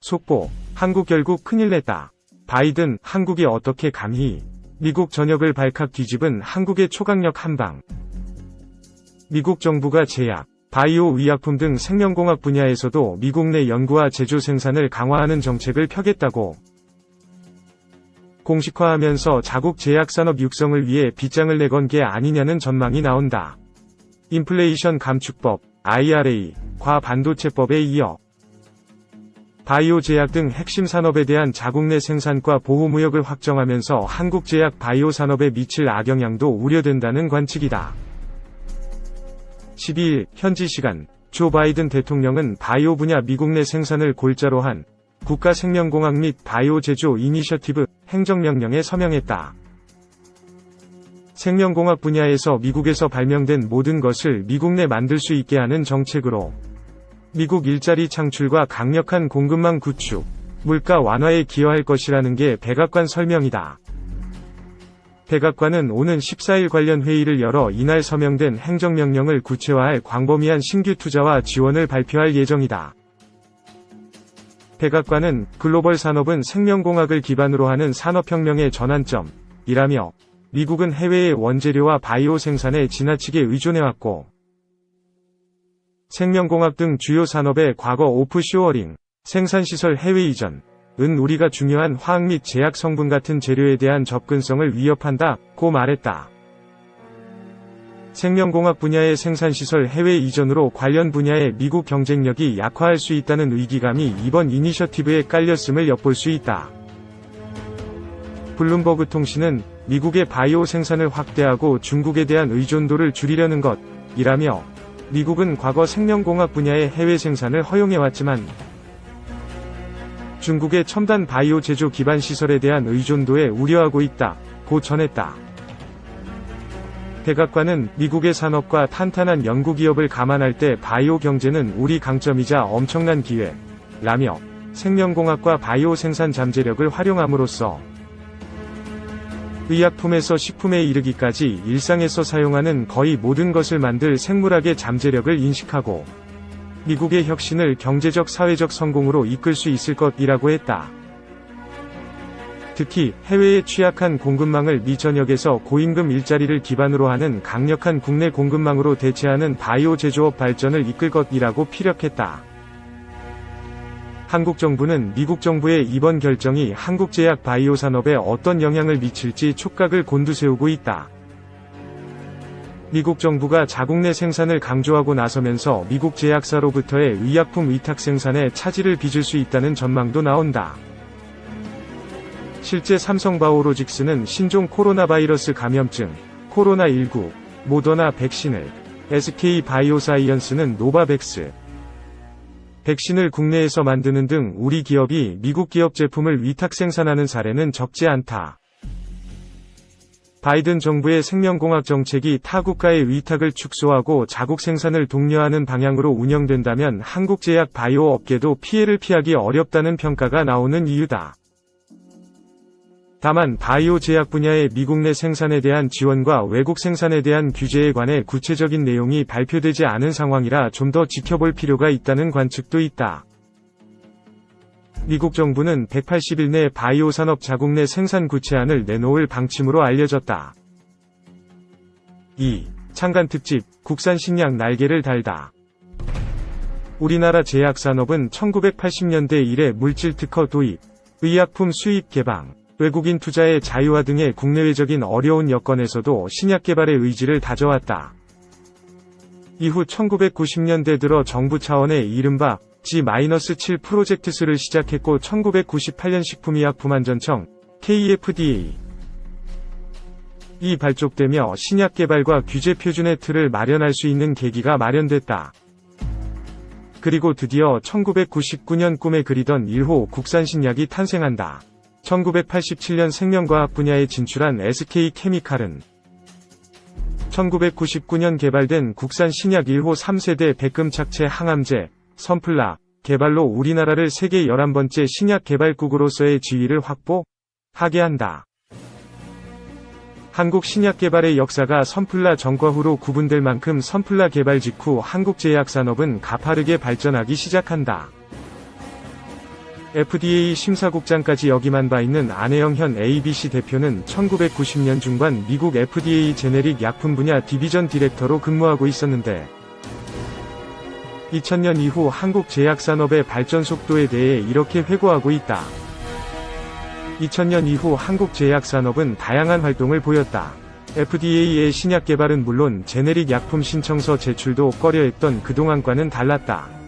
속보, 한국 결국 큰일 냈다. 바이든, 한국이 어떻게 감히. 미국 전역을 발칵 뒤집은 한국의 초강력 한방. 미국 정부가 제약, 바이오 의약품 등 생명공학 분야에서도 미국 내 연구와 제조 생산을 강화하는 정책을 펴겠다고 공식화하면서 자국 제약산업 육성을 위해 빗장을 내건 게 아니냐는 전망이 나온다. 인플레이션 감축법, IRA, 과반도체법에 이어 바이오 제약 등 핵심 산업에 대한 자국 내 생산과 보호무역을 확정하면서 한국 제약 바이오 산업에 미칠 악영향도 우려된다는 관측이다. 12일 현지 시간 조 바이든 대통령은 바이오 분야 미국 내 생산을 골자로 한 국가 생명공학 및 바이오 제조 이니셔티브 행정명령에 서명했다. 생명공학 분야에서 미국에서 발명된 모든 것을 미국 내 만들 수 있게 하는 정책으로 미국 일자리 창출과 강력한 공급망 구축, 물가 완화에 기여할 것이라는 게 백악관 설명이다. 백악관은 오는 14일 관련 회의를 열어 이날 서명된 행정명령을 구체화할 광범위한 신규 투자와 지원을 발표할 예정이다. 백악관은 글로벌 산업은 생명공학을 기반으로 하는 산업혁명의 전환점이라며 미국은 해외의 원재료와 바이오 생산에 지나치게 의존해왔고 생명공학 등 주요 산업의 과거 오프쇼어링, 생산시설 해외 이전은 우리가 중요한 화학 및 제약 성분 같은 재료에 대한 접근성을 위협한다고 말했다. 생명공학 분야의 생산시설 해외 이전으로 관련 분야의 미국 경쟁력이 약화할 수 있다는 위기감이 이번 이니셔티브에 깔렸음을 엿볼 수 있다. 블룸버그 통신은 미국의 바이오 생산을 확대하고 중국에 대한 의존도를 줄이려는 것이라며 미국은 과거 생명공학 분야의 해외 생산을 허용해왔지만 중국의 첨단 바이오 제조 기반 시설에 대한 의존도에 우려하고 있다고 전했다. 백악관은 미국의 산업과 탄탄한 연구기업을 감안할 때 바이오 경제는 우리 강점이자 엄청난 기회라며 생명공학과 바이오 생산 잠재력을 활용함으로써 의약품에서 식품에 이르기까지 일상에서 사용하는 거의 모든 것을 만들 생물학의 잠재력을 인식하고 미국의 혁신을 경제적 사회적 성공으로 이끌 수 있을 것이라고 했다. 특히 해외에 취약한 공급망을 미 전역에서 고임금 일자리를 기반으로 하는 강력한 국내 공급망으로 대체하는 바이오 제조업 발전을 이끌 것이라고 피력했다. 한국 정부는 미국 정부의 이번 결정이 한국 제약 바이오 산업에 어떤 영향을 미칠지 촉각을 곤두세우고 있다. 미국 정부가 자국 내 생산을 강조하고 나서면서 미국 제약사로부터의 의약품 위탁 생산에 차질을 빚을 수 있다는 전망도 나온다. 실제 삼성바이오로직스는 신종 코로나 바이러스 감염증, 코로나19, 모더나 백신을, SK바이오사이언스는 노바백스, 백신을 국내에서 만드는 등 우리 기업이 미국 기업 제품을 위탁 생산하는 사례는 적지 않다. 바이든 정부의 생명공학 정책이 타 국가의 위탁을 축소하고 자국 생산을 독려하는 방향으로 운영된다면 한국 제약 바이오 업계도 피해를 피하기 어렵다는 평가가 나오는 이유다. 다만 바이오 제약 분야의 미국 내 생산에 대한 지원과 외국 생산에 대한 규제에 관해 구체적인 내용이 발표되지 않은 상황이라 좀 더 지켜볼 필요가 있다는 관측도 있다. 미국 정부는 180일 내 바이오 산업 자국 내 생산 구체안을 내놓을 방침으로 알려졌다. 2. 창간 특집, 국산 신약 날개를 달다. 우리나라 제약산업은 1980년대 이래 물질 특허 도입, 의약품 수입 개방, 외국인 투자의 자유화 등의 국내외적인 어려운 여건에서도 신약 개발의 의지를 다져왔다. 이후 1990년대 들어 정부 차원의 이른바 G-7 프로젝트스를 시작했고 1998년 식품의약품안전청 KFDA 이 발족되며 신약 개발과 규제 표준의 틀을 마련할 수 있는 계기가 마련됐다. 그리고 드디어 1999년 꿈에 그리던 1호 국산 신약이 탄생한다. 1987년 생명과학 분야에 진출한 SK케미칼은 1999년 개발된 국산 신약 1호 3세대 백금착체 항암제, 선플라, 개발로 우리나라를 세계 11번째 신약 개발국으로서의 지위를 확보하게 한다. 한국 신약 개발의 역사가 선플라 전과후로 구분될 만큼 선플라 개발 직후 한국 제약산업은 가파르게 발전하기 시작한다. FDA 심사국장까지 역임한 바 있는 안혜영 현 ABC 대표는 1990년 중반 미국 FDA 제네릭 약품 분야 디비전 디렉터로 근무하고 있었는데 2000년 이후 한국 제약산업의 발전 속도에 대해 이렇게 회고하고 있다. 2000년 이후 한국 제약산업은 다양한 활동을 보였다. FDA의 신약 개발은 물론 제네릭 약품 신청서 제출도 꺼려했던 그동안과는 달랐다.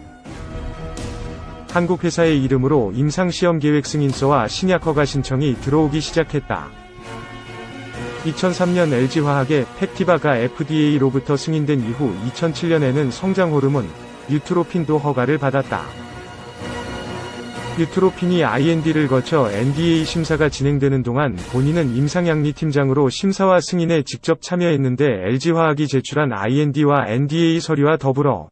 한국 회사의 이름으로 임상시험 계획 승인서와 신약 허가 신청이 들어오기 시작했다. 2003년 LG화학의 팩티바가 FDA로부터 승인된 이후 2007년에는 성장호르몬, 유트로핀도 허가를 받았다. 유트로핀이 IND를 거쳐 NDA 심사가 진행되는 동안 본인은 임상양리 팀장으로 심사와 승인에 직접 참여했는데 LG화학이 제출한 IND와 NDA 서류와 더불어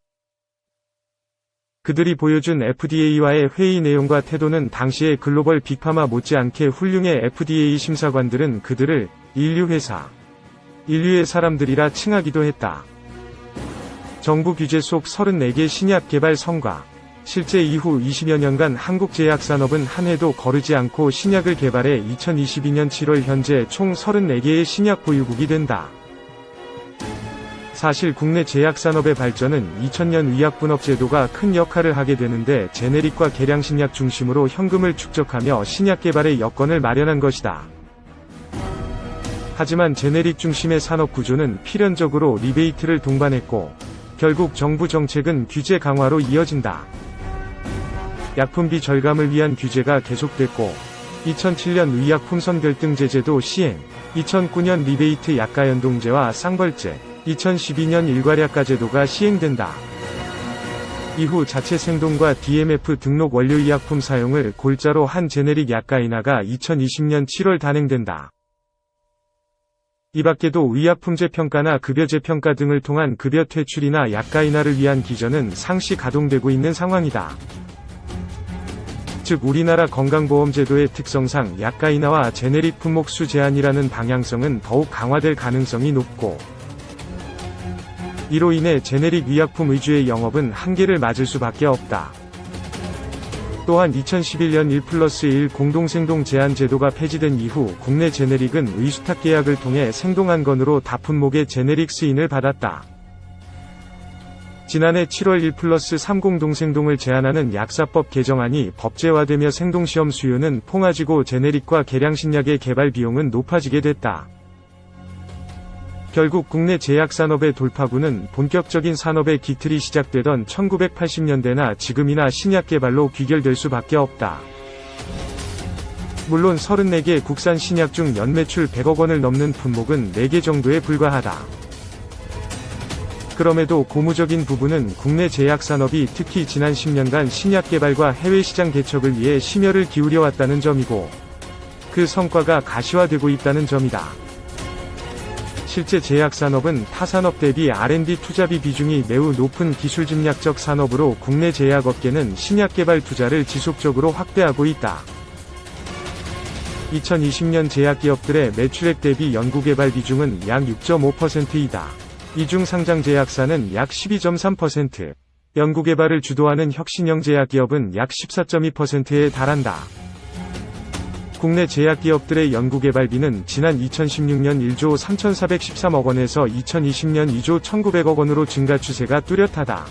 그들이 보여준 FDA와의 회의 내용과 태도는 당시의 글로벌 빅파마 못지않게 훌륭해 FDA 심사관들은 그들을 인류회사, 인류의 사람들이라 칭하기도 했다. 정부 규제 속 34개 신약 개발 성과. 실제 이후 20여 년간 한국 제약산업은 한 해도 거르지 않고 신약을 개발해 2022년 7월 현재 총 34개의 신약 보유국이 된다. 사실 국내 제약산업의 발전은 2000년 의약분업제도가 큰 역할을 하게 되는데 제네릭과 계량신약 중심으로 현금을 축적하며 신약 개발의 여건을 마련한 것이다. 하지만 제네릭 중심의 산업 구조는 필연적으로 리베이트를 동반했고 결국 정부 정책은 규제 강화로 이어진다. 약품비 절감을 위한 규제가 계속됐고 2007년 의약품선 결등 제재도 시행, 2009년 리베이트 약가연동제와 쌍벌제, 2012년 일괄약가 제도가 시행된다. 이후 자체 생동과 DMF 등록 원료의약품 사용을 골자로 한 제네릭 약가 인하가 2020년 7월 단행된다. 이 밖에도 의약품제 평가나 급여제 평가 등을 통한 급여 퇴출이나 약가 인하를 위한 기전은 상시 가동되고 있는 상황이다. 즉 우리나라 건강보험제도의 특성상 약가 인하와 제네릭 품목 수 제한이라는 방향성은 더욱 강화될 가능성이 높고 이로 인해 제네릭 의약품 위주의 영업은 한계를 맞을 수밖에 없다. 또한 2011년 1+1 공동생동 제한 제도가 폐지된 이후 국내 제네릭은 의수탁 계약을 통해 생동한 건으로 다품목의 제네릭 승인을 받았다. 지난해 7월 1+3 공동생동을 제한하는 약사법 개정안이 법제화되며 생동시험 수요는 폭아지고 제네릭과 계량신약의 개발 비용은 높아지게 됐다. 결국 국내 제약산업의 돌파구는 본격적인 산업의 기틀이 시작되던 1980년대나 지금이나 신약 개발로 귀결될 수밖에 없다. 물론 34개 국산 신약 중 연매출 100억 원을 넘는 품목은 4개 정도에 불과하다. 그럼에도 고무적인 부분은 국내 제약산업이 특히 지난 10년간 신약 개발과 해외 시장 개척을 위해 심혈을 기울여왔다는 점이고 그 성과가 가시화되고 있다는 점이다. 실제 제약산업은 타산업 대비 R&D 투자비 비중이 매우 높은 기술 집약적 산업으로 국내 제약업계는 신약 개발 투자를 지속적으로 확대하고 있다. 2020년 제약기업들의 매출액 대비 연구개발 비중은 약 6.5%이다. 이 중 상장 제약사는 약 12.3%, 연구개발을 주도하는 혁신형 제약기업은 약 14.2%에 달한다. 국내 제약기업들의 연구개발비는 지난 2016년 1조 3,413억 원에서 2020년 2조 1,900억 원으로 증가 추세가 뚜렷하다.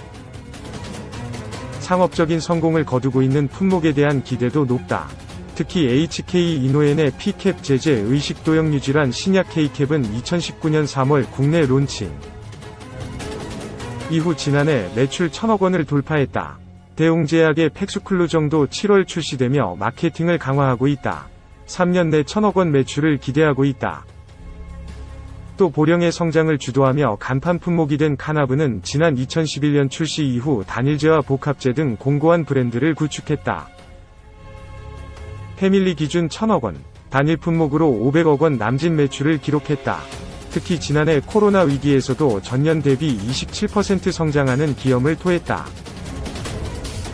상업적인 성공을 거두고 있는 품목에 대한 기대도 높다. 특히 HK 이노엔의 P캡 제제 의식도형 유질환 신약 K캡은 2019년 3월 국내 론칭. 이후 지난해 매출 1,000억 원을 돌파했다. 대웅제약의 팩수클루정도 7월 출시되며 마케팅을 강화하고 있다. 3년 내 1,000억 원 매출을 기대하고 있다. 또 보령의 성장을 주도하며 간판 품목이 된 카나브는 지난 2011년 출시 이후 단일제와 복합제 등 공고한 브랜드를 구축했다. 패밀리 기준 1,000억 원, 단일 품목으로 500억 원 남짓 매출을 기록했다. 특히 지난해 코로나 위기에서도 전년 대비 27% 성장하는 기염을 토했다.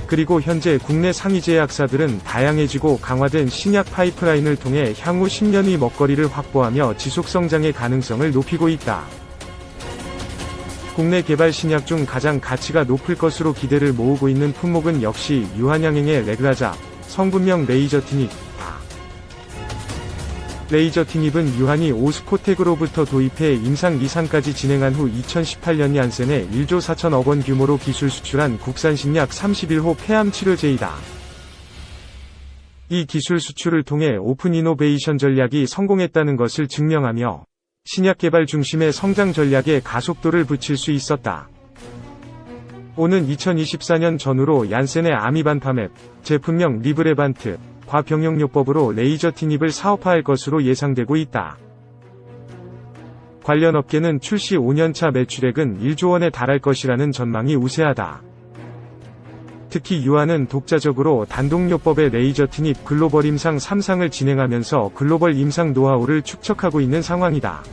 그리고 현재 국내 상위 제약사들은 다양해지고 강화된 신약 파이프라인을 통해 향후 10년의 먹거리를 확보하며 지속성장의 가능성을 높이고 있다. 국내 개발 신약 중 가장 가치가 높을 것으로 기대를 모으고 있는 품목은 역시 유한양행의 레그라잡, 성분명 레이저티닙. 레이저티닙은 유한이 오스코텍으로부터 도입해 임상 2상까지 진행한 후 2018년 얀센에 1조 4천억 원 규모로 기술 수출한 국산 신약 31호 폐암 치료제이다. 이 기술 수출을 통해 오픈 이노베이션 전략이 성공했다는 것을 증명하며 신약 개발 중심의 성장 전략에 가속도를 붙일 수 있었다. 오는 2024년 전후로 얀센의 아미반파맵, 제품명 리브레반트, 과병용요법으로 레이저티닙을 사업화할 것으로 예상되고 있다. 관련 업계는 출시 5년차 매출액은 1조 원에 달할 것이라는 전망이 우세하다. 특히 유한은 독자적으로 단독요법의 레이저티닙 글로벌 임상 3상을 진행하면서 글로벌 임상 노하우를 축적하고 있는 상황이다.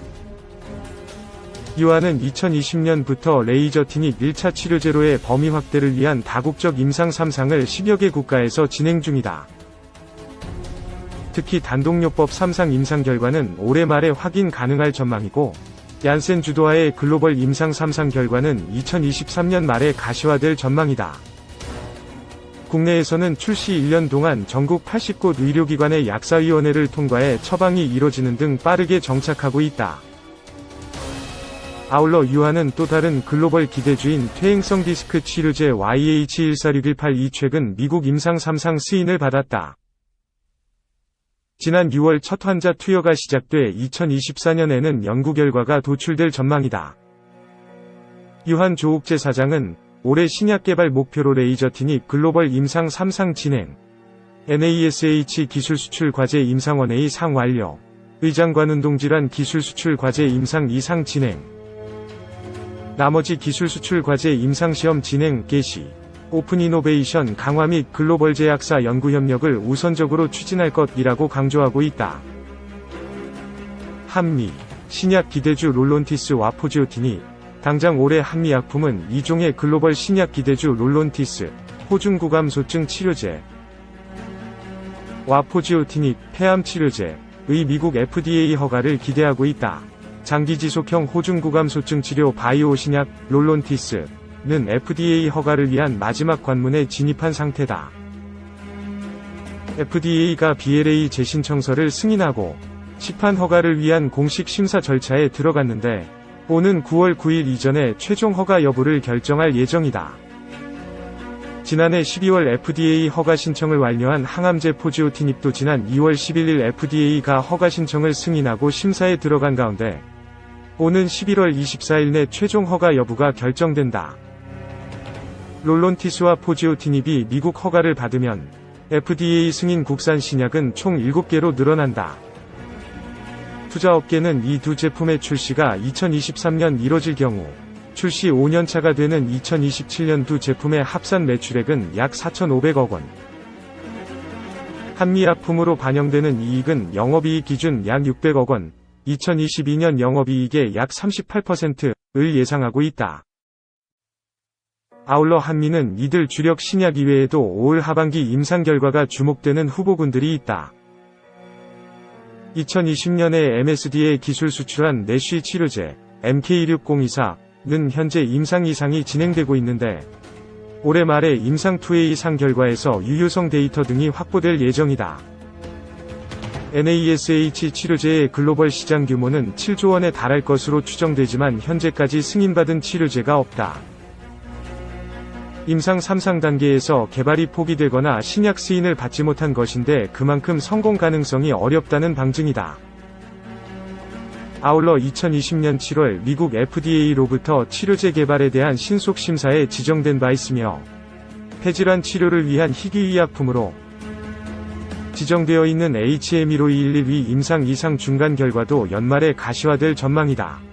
유한은 2020년부터 레이저티닙 1차 치료제로의 범위 확대를 위한 다국적 임상 3상을 10여 개 국가에서 진행 중이다. 특히 단독요법 3상 임상 결과는 올해 말에 확인 가능할 전망이고, 얀센 주도하의 글로벌 임상 3상 결과는 2023년 말에 가시화될 전망이다. 국내에서는 출시 1년 동안 전국 80곳 의료기관의 약사위원회를 통과해 처방이 이뤄지는 등 빠르게 정착하고 있다. 아울러 유한은 또 다른 글로벌 기대주인 퇴행성 디스크 치료제 YH146182 최근 미국 임상 3상 승인을 받았다. 지난 6월 첫 환자 투여가 시작돼 2024년에는 연구 결과가 도출될 전망이다. 유한 조욱재 사장은 올해 신약 개발 목표로 레이저티닙 글로벌 임상 3상 진행, NASH 기술 수출 과제 임상1A 상 완료, 의장관운동질환 기술 수출 과제 임상 2상 진행, 나머지 기술 수출 과제 임상시험 진행 개시, 오픈 이노베이션 강화 및 글로벌 제약사 연구 협력을 우선적으로 추진할 것이라고 강조하고 있다. 한미, 신약 기대주 롤론티스 와포지오틴이 당장 올해 한미 약품은 2종의 글로벌 신약 기대주 롤론티스, 호중구감소증 치료제, 와포지오틴이 폐암 치료제의 미국 FDA 허가를 기대하고 있다. 장기지속형 호중구감소증 치료 바이오 신약 롤론티스는 FDA 허가를 위한 마지막 관문에 진입한 상태다. FDA가 BLA 재신청서를 승인하고 시판 허가를 위한 공식 심사 절차에 들어갔는데 오는 9월 9일 이전에 최종 허가 여부를 결정할 예정이다. 지난해 12월 FDA 허가 신청을 완료한 항암제 포지오티닙도 지난 2월 11일 FDA가 허가 신청을 승인하고 심사에 들어간 가운데 오는 11월 24일 내 최종 허가 여부가 결정된다. 롤론티스와 포지오티닙이 미국 허가를 받으면 FDA 승인 국산 신약은 총 7개로 늘어난다. 투자업계는 이 두 제품의 출시가 2023년 이뤄질 경우 출시 5년차가 되는 2027년 두 제품의 합산 매출액은 약 4,500억 원. 한미약품으로 반영되는 이익은 영업이익 기준 약 600억 원, 2022년 영업이익의 약 38%를 예상하고 있다. 아울러 한미는 이들 주력 신약 이외에도 올 하반기 임상 결과가 주목되는 후보군들이 있다. 2020년에 MSD에 기술 수출한 내쉬 치료제 MK16024는 현재 임상 2상이 진행되고 있는데 올해 말에 임상 2A 상 결과에서 유효성 데이터 등이 확보될 예정이다. NASH 치료제의 글로벌 시장 규모는 7조 원에 달할 것으로 추정되지만 현재까지 승인받은 치료제가 없다. 임상 3상 단계에서 개발이 포기되거나 신약 승인을 받지 못한 것인데 그만큼 성공 가능성이 어렵다는 방증이다. 아울러 2020년 7월 미국 FDA로부터 치료제 개발에 대한 신속 심사에 지정된 바 있으며 폐질환 치료를 위한 희귀의약품으로 지정되어 있는 HM1511위 임상 2상 중간 결과도 연말에 가시화될 전망이다.